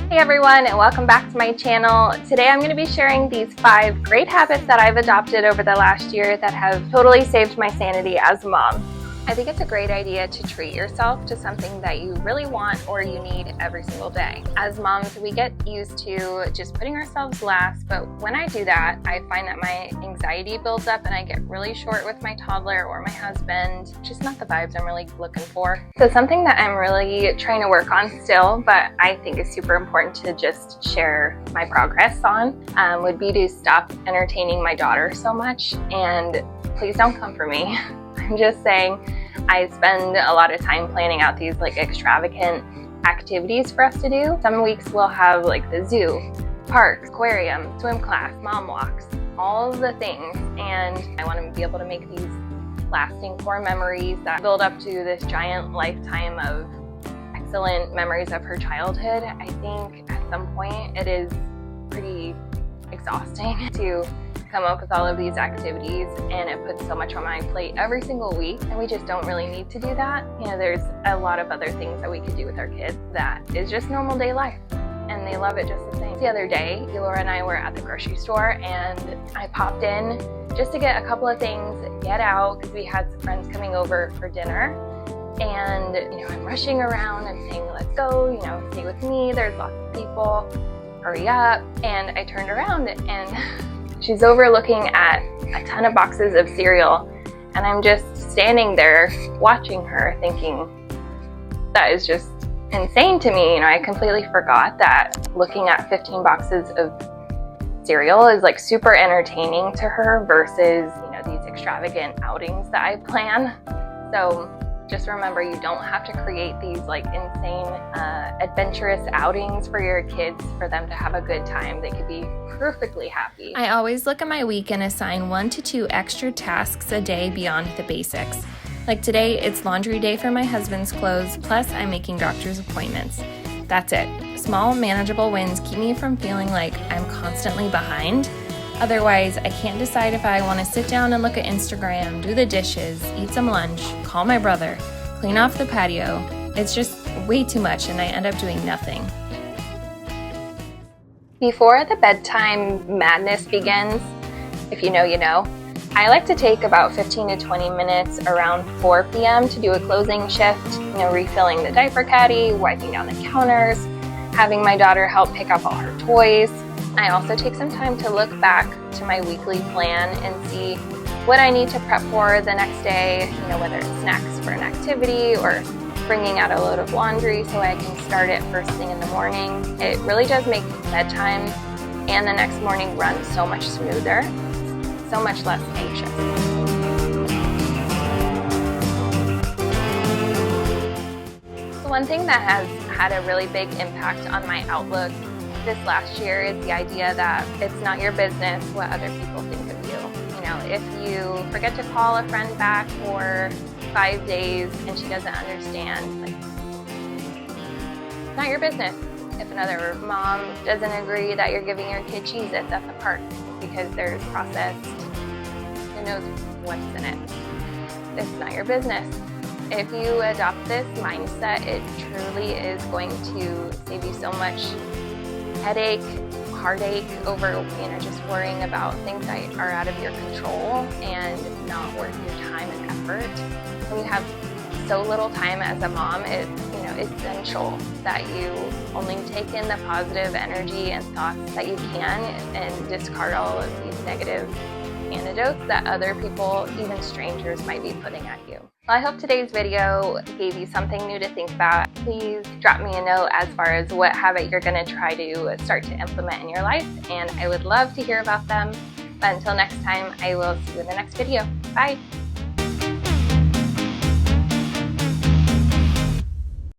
Hey everyone, and welcome back to my channel. Today I'm going to be sharing these 5 great habits that I've adopted over the last year that have totally saved my sanity as a mom. I think it's a great idea to treat yourself to something that you really want or you need every single day. As moms, we get used to just putting ourselves last, but when I do that, I find that my anxiety builds up and I get really short with my toddler or my husband. Just not the vibes I'm really looking for. So something that I'm really trying to work on still, but I think is super important to just share my progress on, would be to stop entertaining my daughter so much. And please don't come for me. I'm just saying, I spend a lot of time planning out these extravagant activities for us to do. Some weeks we'll have the zoo, park, aquarium, swim class, mom walks, all of the things. And I want to be able to make these lasting core memories that build up to this giant lifetime of excellent memories of her childhood. I think at some point it is pretty exhausting to come up with all of these activities, and it puts so much on my plate every single week, and we just don't really need to do that. You know, there's a lot of other things that we could do with our kids that is just normal day life, and they love it just the same. The other day, Laura and I were at the grocery store, and I popped in just to get a couple of things, get out, because we had some friends coming over for dinner. And I'm rushing around and saying, let's go, stay with me, there's lots of people, hurry up. And I turned around and she's over looking at a ton of boxes of cereal, and I'm just standing there watching her thinking, that is just insane to me. I completely forgot that looking at 15 boxes of cereal is super entertaining to her versus these extravagant outings that I plan. So just remember, you don't have to create these insane adventurous outings for your kids for them to have a good time. They could be perfectly happy. I always look at my week and assign 1 to 2 extra tasks a day beyond the basics. Like today, it's laundry day for my husband's clothes, plus I'm making doctor's appointments. That's it. Small, manageable wins keep me from feeling like I'm constantly behind. Otherwise, I can't decide if I want to sit down and look at Instagram, do the dishes, eat some lunch, call my brother, clean off the patio. It's just way too much, and I end up doing nothing. Before the bedtime madness begins, if you know, you know, I like to take about 15 to 20 minutes around 4 p.m. to do a closing shift, refilling the diaper caddy, wiping down the counters, having my daughter help pick up all her toys. I also take some time to look back to my weekly plan and see what I need to prep for the next day, whether it's snacks for an activity or bringing out a load of laundry so I can start it first thing in the morning. It really does make bedtime and the next morning run so much smoother, so much less anxious. One thing that has had a really big impact on my outlook this last year is the idea that it's not your business what other people think of you. If you forget to call a friend back for 5 days and she doesn't understand, it's not your business. If another mom doesn't agree that you're giving your kid Cheez-Its at the park because there's processed, who knows what's in it. It's not your business. If you adopt this mindset, it truly is going to save you so much headache, heartache over just worrying about things that are out of your control and not worth your time and effort. When you have so little time as a mom, it's essential that you only take in the positive energy and thoughts that you can and discard all of these negative antidotes that other people, even strangers, might be putting at you. Well, I hope today's video gave you something new to think about. Please drop me a note as far as what habit you're going to try to start to implement in your life, and I would love to hear about them. But until next time, I will see you in the next video. Bye!